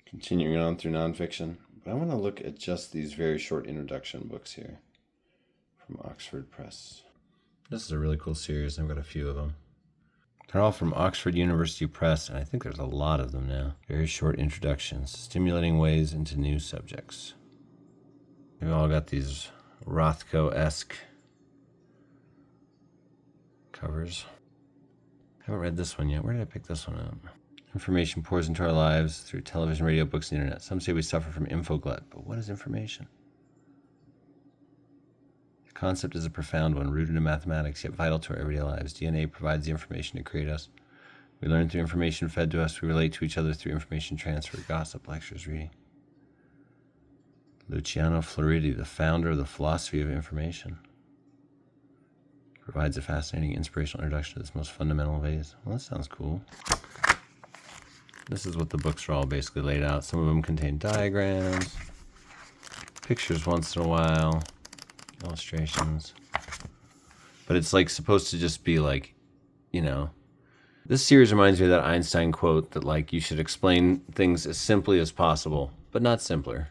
Continuing on through nonfiction, but I want to look at just these very short introduction books here from Oxford Press. This is a really cool series. I've got a few of them. They're all from Oxford University Press, and I think there's a lot of them now. Very short introductions, stimulating ways into new subjects. They've all got these Rothko-esque covers. I haven't read this one yet. Where did I pick this one up? Information pours into our lives through television, radio, books, and the internet. Some say we suffer from infoglut, but what is information? The concept is a profound one, rooted in mathematics, yet vital to our everyday lives. DNA provides the information to create us. We learn through information fed to us. We relate to each other through information transfer, gossip, lectures, reading. Luciano Floridi, the founder of the philosophy of information, provides a fascinating, inspirational introduction to this most fundamental of ways. Well, that sounds cool. This is what the books are all basically laid out. Some of them contain diagrams, pictures once in a while, illustrations. But it's like supposed to just be like, you know, this series reminds me of that Einstein quote that like you should explain things as simply as possible, but not simpler.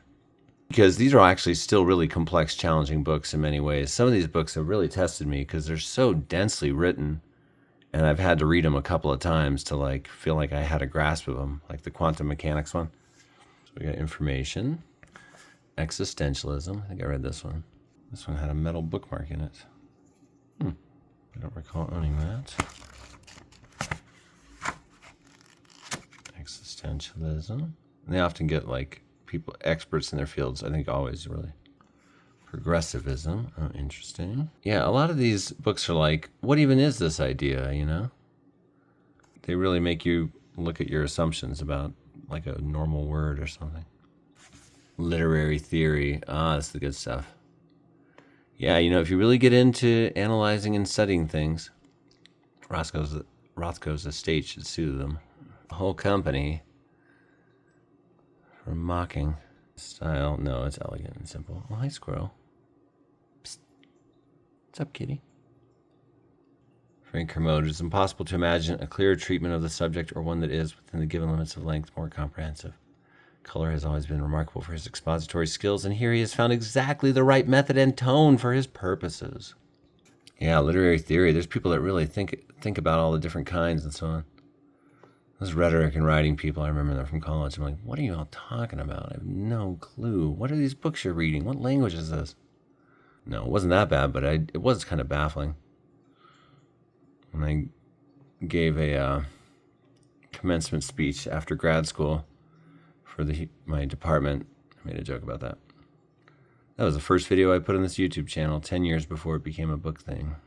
Because these are actually still really complex, challenging books in many ways. Some of these books have really tested me because they're so densely written. And I've had to read them a couple of times to like feel like I had a grasp of them, like the quantum mechanics one. So we got information, existentialism. I think I read this one. This one had a metal bookmark in it. I don't recall owning that. Existentialism. And they often get like people, experts in their fields, I think always really. Progressivism. Oh, interesting. Yeah, a lot of these books are like, what even is this idea, you know? They really make you look at your assumptions about like a normal word or something. Literary theory. That's the good stuff. Yeah, you know, if you really get into analyzing and studying things, Rothko's estate should sue them. The whole company for mocking style. No, it's elegant and simple. Oh, hi, squirrel. Psst. What's up, kitty? Frank Kermode. It is impossible to imagine a clearer treatment of the subject or one that is, within the given limits of length, more comprehensive. Color has always been remarkable for his expository skills, and here he has found exactly the right method and tone for his purposes. Yeah, literary theory. There's people that really think about all the different kinds and so on. Those rhetoric and writing people, I remember them from college. I'm like, what are you all talking about? I have no clue. What are these books you're reading? What language is this? No, it wasn't that bad, but it was kind of baffling. When I gave a commencement speech after grad school for my department, I made a joke about that. That was the first video I put on this YouTube channel 10 years before it became a book thing.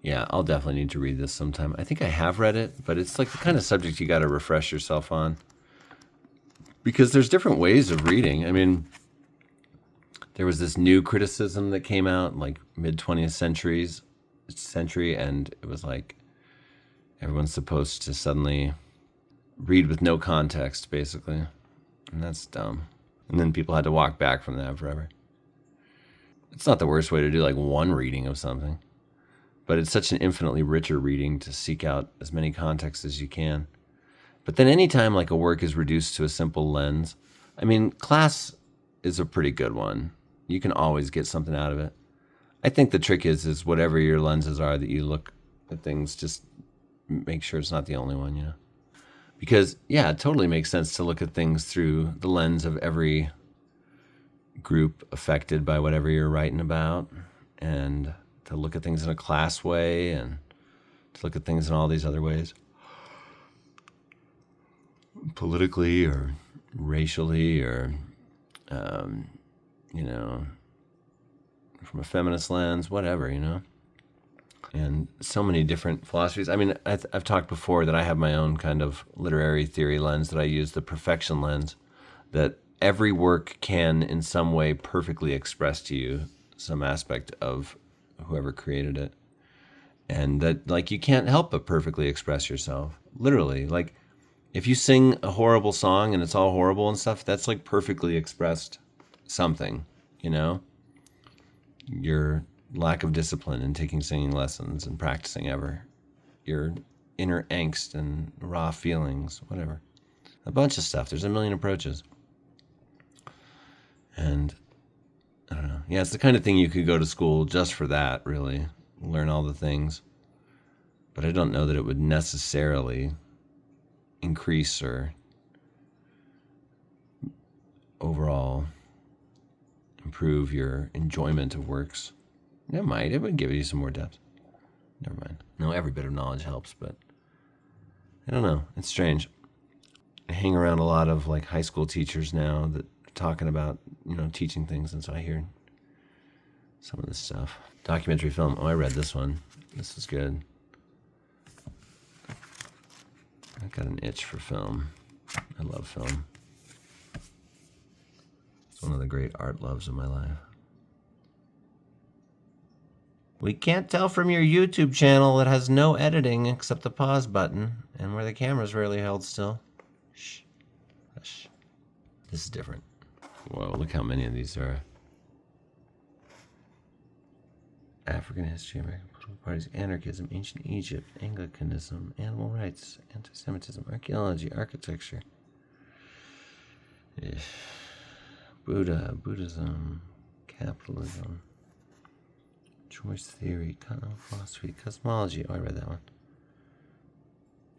Yeah, I'll definitely need to read this sometime. I think I have read it, but it's like the kind of subject you got to refresh yourself on. Because there's different ways of reading. I mean, there was this new criticism that came out like mid-20th century, and it was like everyone's supposed to suddenly read with no context, basically. And that's dumb. And then people had to walk back from that forever. It's not the worst way to do like one reading of something. But it's such an infinitely richer reading to seek out as many contexts as you can. But then anytime like a work is reduced to a simple lens, I mean, class is a pretty good one. You can always get something out of it. I think the trick is whatever your lenses are that you look at things, just make sure it's not the only one, you know? Because, yeah, it totally makes sense to look at things through the lens of every group affected by whatever you're writing about, and to look at things in a class way, and to look at things in all these other ways, politically or racially or, you know, from a feminist lens, whatever, you know. And so many different philosophies. I mean, I've talked before that I have my own kind of literary theory lens that I use, the perfection lens, that every work can in some way perfectly express to you some aspect of whoever created it. And that, like, you can't help but perfectly express yourself. Literally. Like, if you sing a horrible song and it's all horrible and stuff, that's like perfectly expressed something, you know? Your lack of discipline in taking singing lessons and practicing ever. Your inner angst and raw feelings, whatever. A bunch of stuff. There's a million approaches. And I don't know. Yeah, it's the kind of thing you could go to school just for that, really. Learn all the things. But I don't know that it would necessarily increase or overall improve your enjoyment of works. It might. It would give you some more depth. Never mind. No, every bit of knowledge helps, but I don't know. It's strange. I hang around a lot of like high school teachers now that are talking about, teaching things, and so I hear some of this stuff. Documentary film. Oh, I read this one. This is good. I got an itch for film. I love film. It's one of the great art loves of my life. We can't tell from your YouTube channel that has no editing except the pause button and where the camera's rarely held still. Shh. Hush. This is different. Whoa, look how many of these there are. African history, American political parties, anarchism, ancient Egypt, Anglicanism, animal rights, anti-Semitism, archaeology, architecture, Buddhism, capitalism, choice theory, philosophy, cosmology. Oh, I read that one.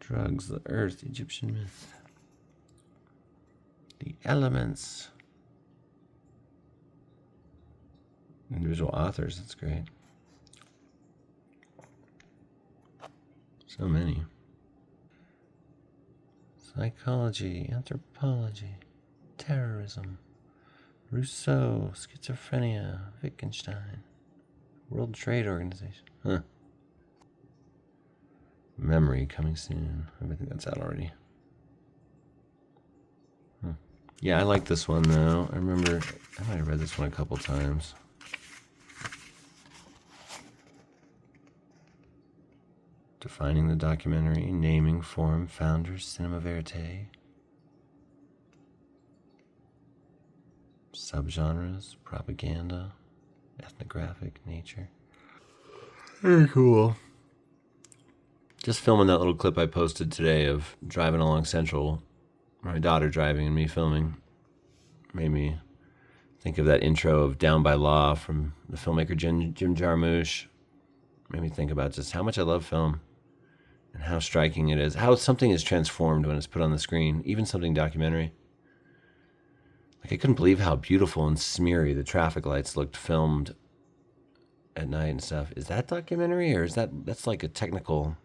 Drugs, the earth, Egyptian myth, the elements, individual authors. That's great. So many. Psychology, anthropology, terrorism, Rousseau, schizophrenia, Wittgenstein, World Trade Organization. Huh. Memory coming soon. I think that's out already. Yeah, I like this one though. I remember I might have read this one a couple times. Defining the documentary, naming, form, founders, cinema verite, subgenres, propaganda, ethnographic, nature. Very cool. Just filming that little clip I posted today of driving along Central, my daughter driving and me filming, made me think of that intro of Down by Law from the filmmaker Jim Jarmusch. Made me think about just how much I love film and how striking it is, how something is transformed when it's put on the screen, even something documentary. Like, I couldn't believe how beautiful and smeary the traffic lights looked filmed at night and stuff. Is that documentary, or that's like a technical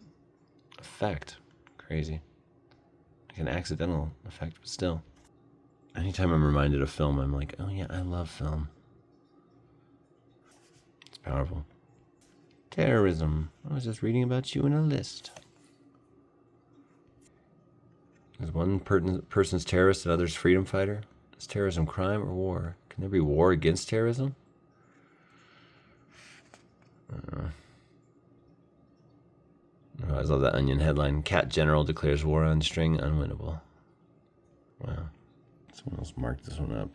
effect? Crazy. Like an accidental effect, but still. Anytime I'm reminded of film, I'm like, oh yeah, I love film. It's powerful. Terrorism. I was just reading about you in a list. Is one person's terrorist and others freedom fighter? Is terrorism crime or war? Can there be war against terrorism? I always love that Onion headline. Cat General declares war on string unwinnable. Wow. Someone else marked this one up.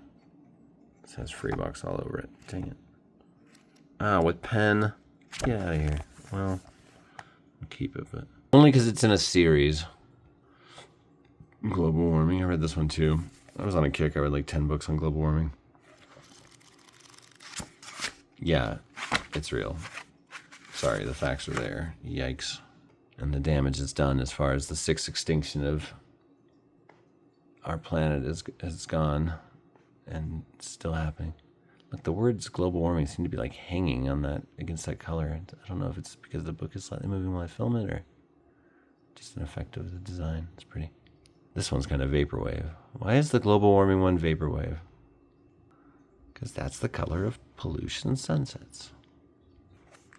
This has Freebox all over it. Dang it. Ah, with pen. Get out of here. Well, I'll keep it, but only because it's in a series. Global warming. I read this one too. I was on a kick. I read like 10 books on global warming. Yeah, it's real. Sorry, the facts are there. Yikes. And the damage it's done as far as the sixth extinction of our planet has gone and it's still happening. Look, the words global warming seem to be like hanging on that, against that color. I don't know if it's because the book is slightly moving while I film it or just an effect of the design. It's pretty. This one's kind of vaporwave. Why is the global warming one vaporwave? Because that's the color of pollution sunsets.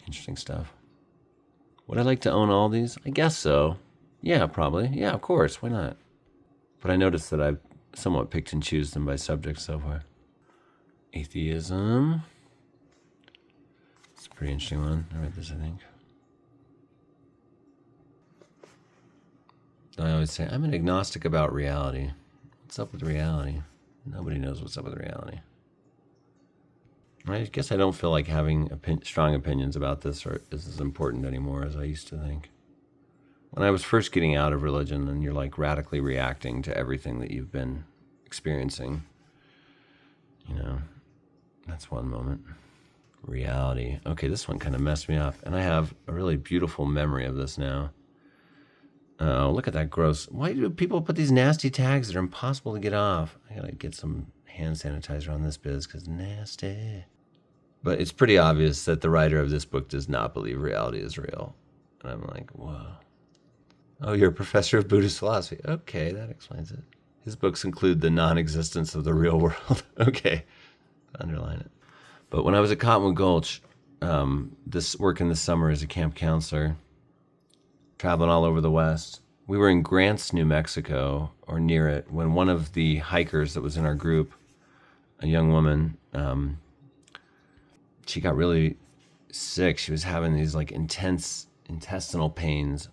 Interesting stuff. Would I like to own all these? I guess so. Yeah, probably. Yeah, of course. Why not? But I noticed that I've somewhat picked and choose them by subject so far. Atheism. It's a pretty interesting one. I read this, I think. I always say, I'm an agnostic about reality. What's up with reality? Nobody knows what's up with reality. I guess I don't feel like having strong opinions about this is as important anymore as I used to think. when I was first getting out of religion and you're like radically reacting to everything that you've been experiencing, that's one moment. Reality. Okay, this one kind of messed me up, and I have a really beautiful memory of this now. Oh, look at that gross. Why do people put these nasty tags that are impossible to get off? I gotta get some hand sanitizer on this biz, because nasty. But it's pretty obvious that the writer of this book does not believe reality is real. And I'm like, whoa. Oh, you're a professor of Buddhist philosophy. Okay, that explains it. His books include the non-existence of the real world. Okay, underline it. But when I was at Cottonwood Gulch, working this summer as a camp counselor, traveling all over the West, we were in Grants, New Mexico, or near it, when one of the hikers that was in our group, a young woman, she got really sick. She was having these like intense intestinal pains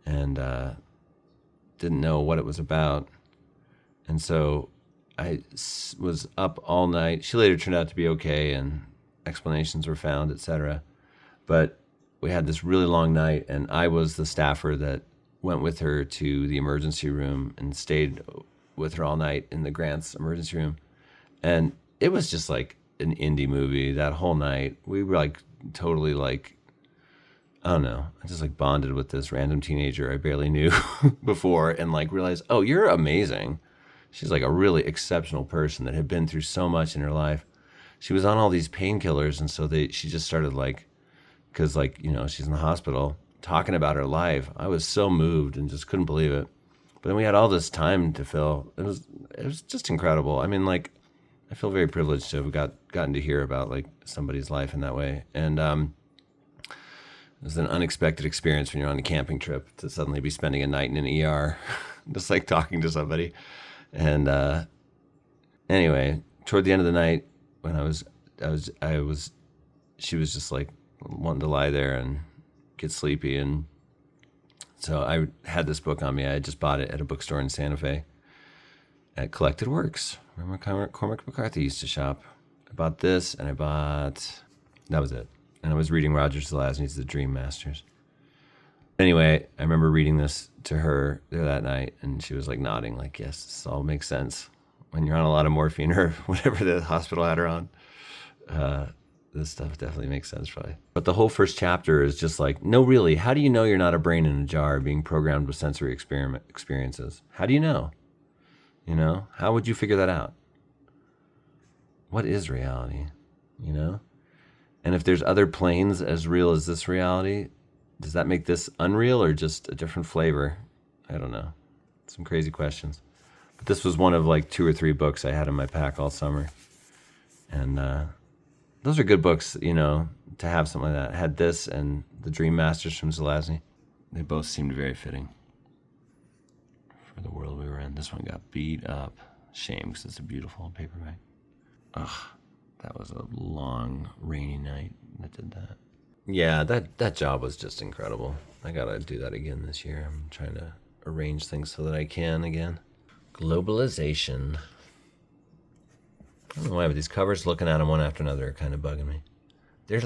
and didn't know what it was about. And so I was up all night. She later turned out to be okay, and explanations were found, etc. But we had this really long night, and I was the staffer that went with her to the emergency room and stayed with her all night in the Grants emergency room. And it was just like an indie movie that whole night. We were like totally like, I don't know, I just like bonded with this random teenager I barely knew before, and like realized, oh, you're amazing. She's like a really exceptional person that had been through so much in her life. She was on all these painkillers, and so she just started like, because like, she's in the hospital talking about her life. I was so moved and just couldn't believe it. But then we had all this time to fill. It was just incredible. I mean, like, I feel very privileged to have gotten to hear about like somebody's life in that way. And it was an unexpected experience when you're on a camping trip to suddenly be spending a night in an ER, just like talking to somebody. And anyway, toward the end of the night, when she was just like wanting to lie there and get sleepy, and so I had this book on me. I had just bought it at a bookstore in Santa Fe at Collected Works. Remember Cormac McCarthy used to shop. I bought this, and that was it. And I was reading Roger Zelazny's The Dream Masters. Anyway, I remember reading this to her there that night, and she was like nodding, like, yes, this all makes sense. When you're on a lot of morphine or whatever the hospital had her on, this stuff definitely makes sense, probably. But the whole first chapter is just like, no, really, how do you know you're not a brain in a jar being programmed with sensory experiences? How do you know? How would you figure that out? What is reality? And if there's other planes as real as this reality, does that make this unreal or just a different flavor? I don't know. Some crazy questions. But this was one of like 2 or 3 books I had in my pack all summer. And those are good books, to have something like that. I had this and The Dream Masters from Zelazny. They both seemed very fitting for the world we were in. This one got beat up. Shame, because it's a beautiful paperback. Ugh, that was a long, rainy night that did that. Yeah, that job was just incredible. I gotta do that again this year. I'm trying to arrange things so that I can again. Globalization. I don't know why, but these covers, looking at them one after another, are kind of bugging me. They're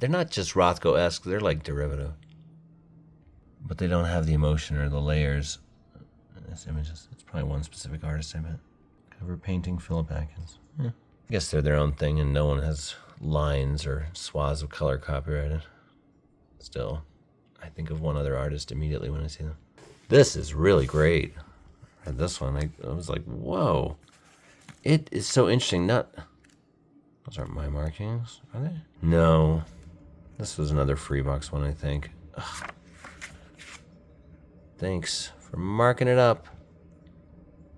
not just Rothko-esque, they're like derivative. But they don't have the emotion or the layers in these images. It's probably one specific artist, I bet. Cover painting, Philip Atkins. Yeah. I guess they're their own thing, and no one has lines or swaths of color copyrighted. Still, I think of one other artist immediately when I see them. This is really great. I read this one. I was like, whoa. It is so interesting. Those aren't my markings, are they? No. This was another Freebox one, I think. Ugh. Thanks for marking it up.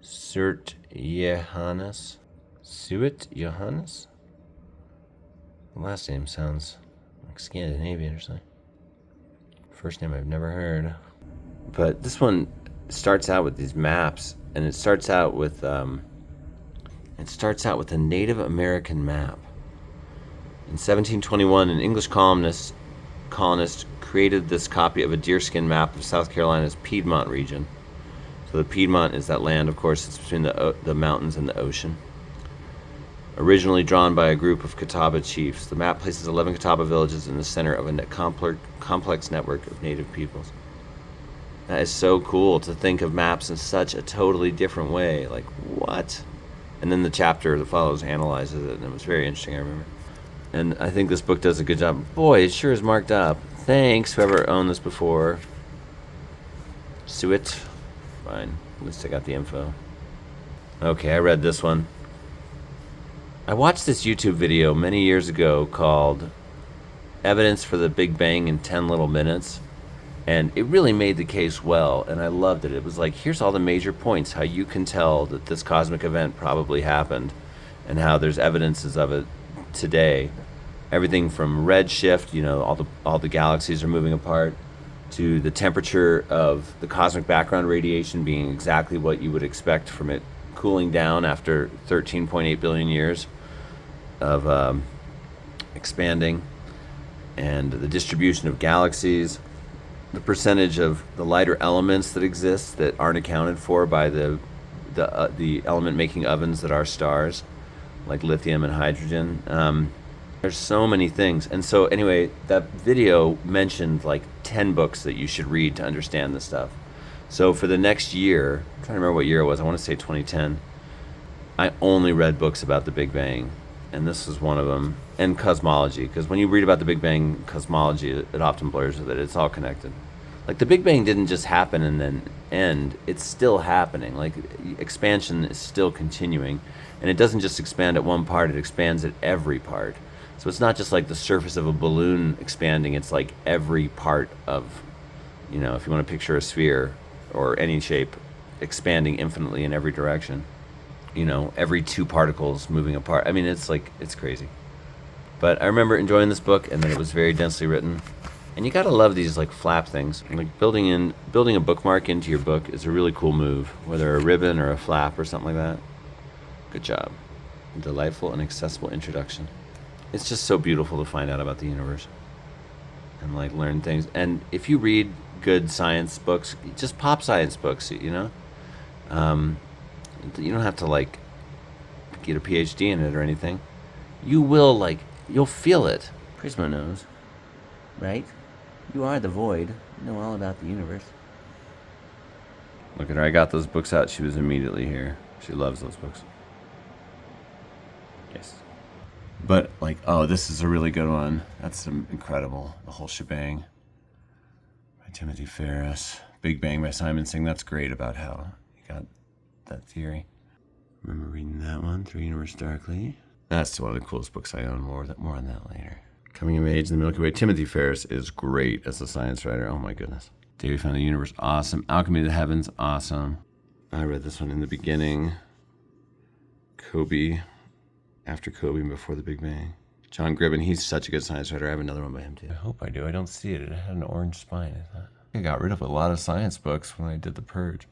Suet Johannes. The last name sounds like Scandinavian or something. First name I've never heard. But this one starts out with these maps, and it starts out with a Native American map. In 1721, an English colonist created this copy of a deerskin map of South Carolina's Piedmont region. So the Piedmont is that land, of course, it's between the mountains and the ocean. Originally drawn by a group of Catawba chiefs, the map places 11 Catawba villages in the center of a complex network of native peoples. That is so cool to think of maps in such a totally different way. Like, what? And then the chapter that follows analyzes it, and it was very interesting, I remember. And I think this book does a good job. Boy, it sure is marked up. Thanks, whoever owned this before. Suet. Fine. At least I got the info. Okay, I read this one. I watched this YouTube video many years ago called Evidence for the Big Bang in 10 Little Minutes. And it really made the case well, and I loved it. It was like, here's all the major points, how you can tell that this cosmic event probably happened, and how there's evidences of it today. Everything from redshift, all the galaxies are moving apart, to the temperature of the cosmic background radiation being exactly what you would expect from it cooling down after 13.8 billion years of expanding, and the distribution of galaxies, the percentage of the lighter elements that exist that aren't accounted for by the element making ovens that are stars, like lithium and hydrogen. There's so many things. And so anyway, that video mentioned like 10 books that you should read to understand this stuff. So for the next year, I'm trying to remember what year it was, I want to say 2010, I only read books about the Big Bang. And this was one of them. And cosmology, because when you read about the Big Bang cosmology, it often blurs with it. It's all connected. Like, the Big Bang didn't just happen and then end. It's still happening. Like, expansion is still continuing. And it doesn't just expand at one part, it expands at every part. So it's not just like the surface of a balloon expanding, it's like every part of, if you want to picture a sphere or any shape, expanding infinitely in every direction. Every two particles moving apart. I mean, it's crazy. But I remember enjoying this book, and then it was very densely written. And you gotta love these like flap things. Like building a bookmark into your book is a really cool move, whether a ribbon or a flap or something like that. Good job. A delightful and accessible introduction. It's just so beautiful to find out about the universe and like learn things. And if you read good science books, just pop science books, you don't have to like get a PhD in it or anything. You'll feel it. Prisma knows, right? You are the void. You know all about the universe. Look at her. I got those books out. She was immediately here. She loves those books. Yes. But this is a really good one. That's incredible. The whole shebang. By Timothy Ferris. Big Bang by Simon Singh. That's great about how you got that theory. Remember reading that one, Through Universe Darkly. That's one of the coolest books I own. More on that later. Coming of Age in the Milky Way. Timothy Ferris is great as a science writer. Oh my goodness. Day We Found the Universe, awesome. Alchemy of the Heavens, awesome. I read this one in the beginning. Kobe, After Kobe and Before the Big Bang. John Gribben, he's such a good science writer. I have another one by him too. I hope I do. I don't see it. It had an orange spine, I thought. I got rid of a lot of science books when I did The Purge.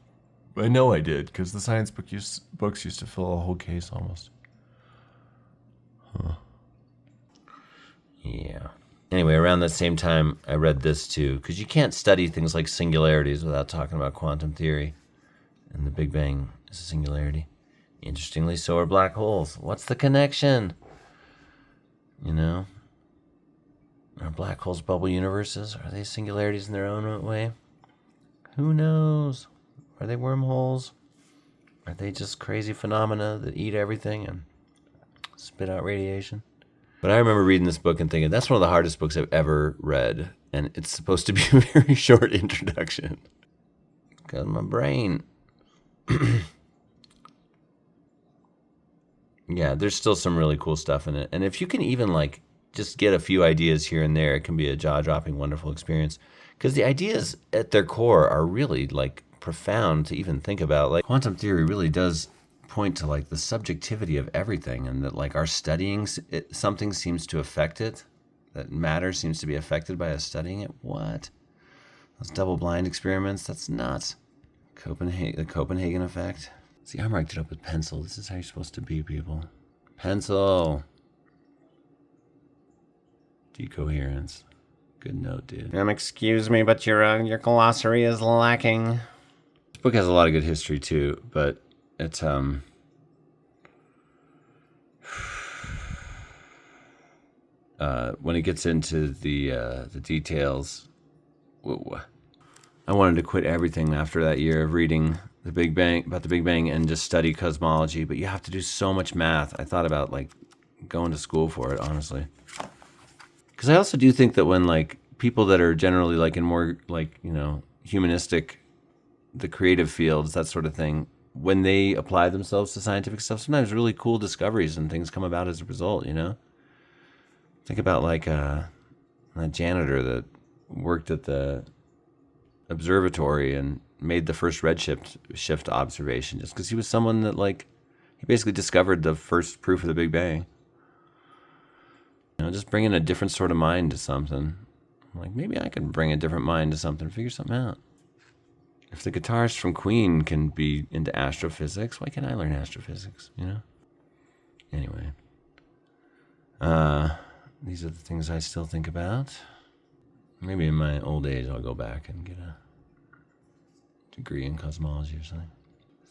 I know I did, because the science books used to fill a whole case almost. Huh. Yeah. Anyway, around that same time, I read this too, because you can't study things like singularities without talking about quantum theory. And the Big Bang is a singularity. Interestingly, so are black holes. What's the connection? Are black holes bubble universes? Are they singularities in their own way? Who knows? Are they wormholes? Are they just crazy phenomena that eat everything and spit out radiation? But I remember reading this book and thinking, that's one of the hardest books I've ever read. And it's supposed to be a very short introduction. Because my brain. Yeah, there's still some really cool stuff in it. And if you can even just get a few ideas here and there, it can be a jaw-dropping, wonderful experience. Because the ideas at their core are really profound to even think about. Quantum theory really does point to the subjectivity of everything, and that our studying something seems to affect it, that matter seems to be affected by us studying it. What? Those double-blind experiments, that's nuts. The Copenhagen effect. See, I marked it up with pencil. This is how you're supposed to be, people. Pencil. Decoherence. Good note, dude. Excuse me, but your glossary is lacking. This book has a lot of good history too, but it's when it gets into the details, I wanted to quit everything after that year of reading the Big Bang about the Big Bang and just study cosmology. But you have to do so much math. I thought about like going to school for it, honestly. Because I also do think that when like people that are generally like in more like, you know, humanistic, the creative fields, that sort of thing, when they apply themselves to scientific stuff, sometimes really cool discoveries and things come about as a result, you know? Think about like a janitor that worked at the observatory and made the first redshift observation just because he was someone that like he basically discovered the first proof of the Big Bang. You know, just bringing a different sort of mind to something. Like maybe I can bring a different mind to something, figure something out. If the guitarist from Queen can be into astrophysics, why can't I learn astrophysics? You know. Anyway, these are the things I still think about. Maybe in my old age I'll go back and get a degree in cosmology or something.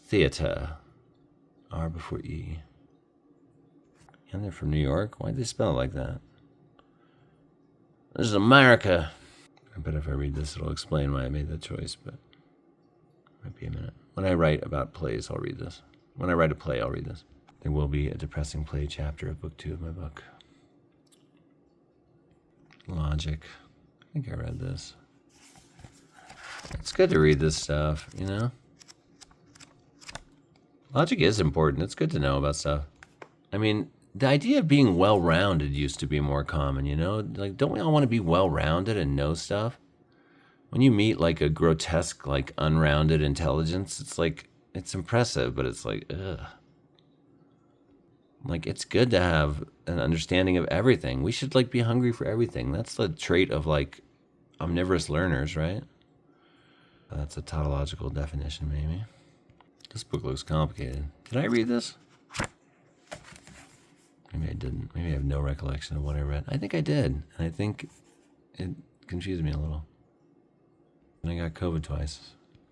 Theater, R before E. And they're from New York. Why'd they spell it like that? This is America. I bet if I read this, it'll explain why I made that choice, but it might be a minute. When I write about plays, I'll read this. When I write a play, I'll read this. There will be a depressing play chapter of book 2 of my book. Logic. I think I read this. It's good to read this stuff, you know? Logic is important. It's good to know about stuff. I mean, the idea of being well-rounded used to be more common, you know? Like, don't we all want to be well-rounded and know stuff? When you meet, like, a grotesque, like, unrounded intelligence, it's like, it's impressive, but it's like, ugh. Like, it's good to have an understanding of everything. We should, like, be hungry for everything. That's the trait of, like, omnivorous learners, right? That's a tautological definition, maybe. This book looks complicated. Did I read this? Maybe I didn't. Maybe I have no recollection of what I read. I think I did. And I think it confused me a little. And I got COVID twice.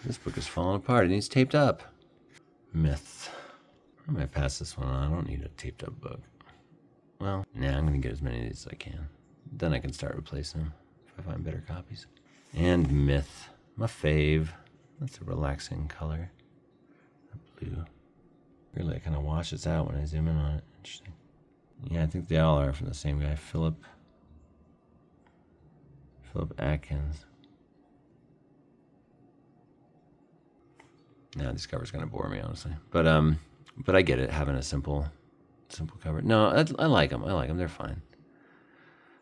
This book is falling apart. It needs taped up. Myth. I might pass this one on. I don't need a taped up book. Well, nah, I'm going to get as many of these as I can. Then I can start replacing them if I find better copies. And Myth. My fave. That's a relaxing color. Blue. Really, it kind of washes out when I zoom in on it. Interesting. Yeah, I think they all are from the same guy, Philip Atkins. Nah, this cover's gonna bore me, honestly. But I get it, having a simple cover. No, I like them. They're fine.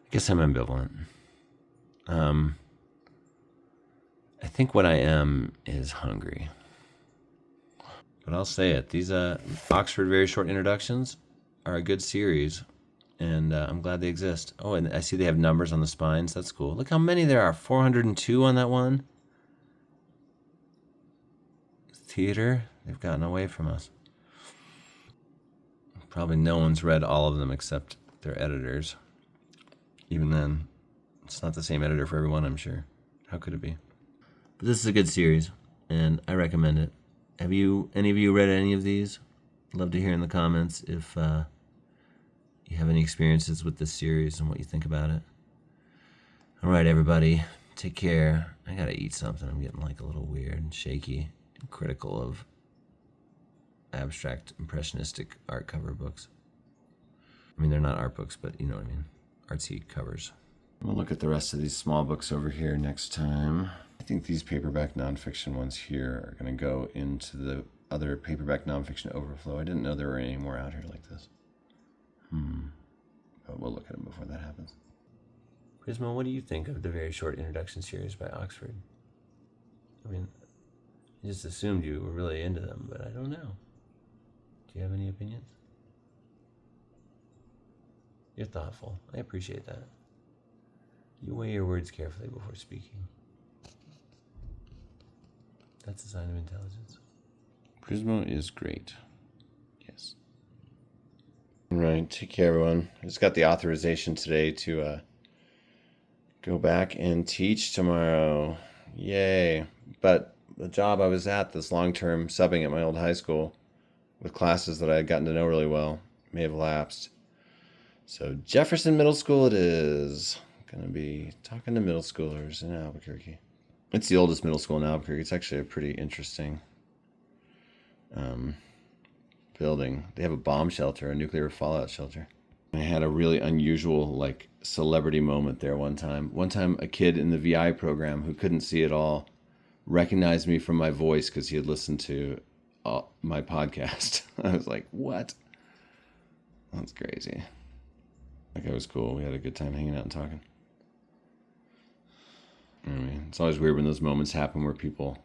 I guess I'm ambivalent. I think what I am is hungry. But I'll say it. These Oxford Very Short Introductions are a good series, and I'm glad they exist. Oh, and I see they have numbers on the spines. That's cool. Look how many there are. 402 on that one. Theater, they've gotten away from us. Probably no one's read all of them except their editors. Even then, it's not the same editor for everyone, I'm sure. How could it be? But this is a good series, and I recommend it. Have any of you read any of these? I'd love to hear in the comments if you have any experiences with this series and what you think about it. All right, everybody, take care. I gotta eat something. I'm getting like a little weird and shaky and critical of abstract, impressionistic art cover books. I mean, they're not art books, but you know what I mean. Artsy covers. We'll look at the rest of these small books over here next time. I think these paperback nonfiction ones here are going to go into the other paperback nonfiction overflow. I didn't know there were any more out here like this. But we'll look at them before that happens. Prismo, what do you think of the Very Short Introduction series by Oxford? I mean, I just assumed you were really into them, but I don't know. Do you have any opinions? You're thoughtful. I appreciate that. You weigh your words carefully before speaking. That's a sign of intelligence. Prismo is great. Yes. All right. Take care, everyone. I just got the authorization today to go back and teach tomorrow. Yay. But the job I was at, this long-term subbing at my old high school with classes that I had gotten to know really well, may have lapsed. So Jefferson Middle School it is. Going to be talking to middle schoolers in Albuquerque. It's the oldest middle school in Albuquerque. It's actually a pretty interesting building. They have a bomb shelter, a nuclear fallout shelter. I had a really unusual like celebrity moment there one time. One time a kid in the VI program who couldn't see at all recognized me from my voice because he had listened to my podcast. I was like, what? That's crazy. That guy was cool. We had a good time hanging out and talking. I mean, it's always weird when those moments happen where people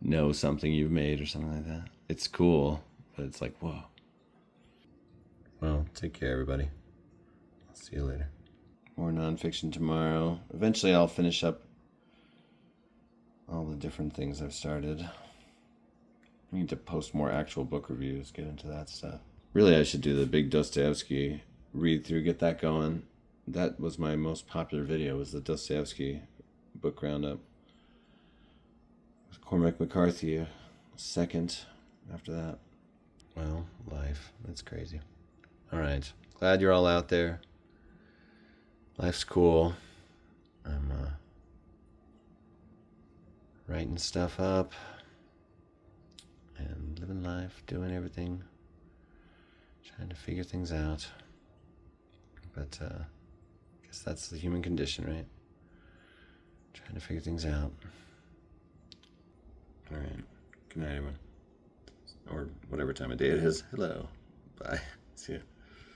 know something you've made or something like that. It's cool, but it's like, whoa. Well, take care, everybody. I'll see you later. More nonfiction tomorrow. Eventually, I'll finish up all the different things I've started. I need to post more actual book reviews, get into that stuff. Really, I should do the big Dostoevsky read through, get that going. That was my most popular video, was the Dostoevsky book roundup. Cormac McCarthy, second after that. Well, life. That's crazy. All right. Glad you're all out there. Life's cool. I'm writing stuff up and living life, doing everything, trying to figure things out. But I guess that's the human condition, right? Trying to figure things out. All right. Good night, everyone. Or whatever time of day it is. Hello. Bye. See you.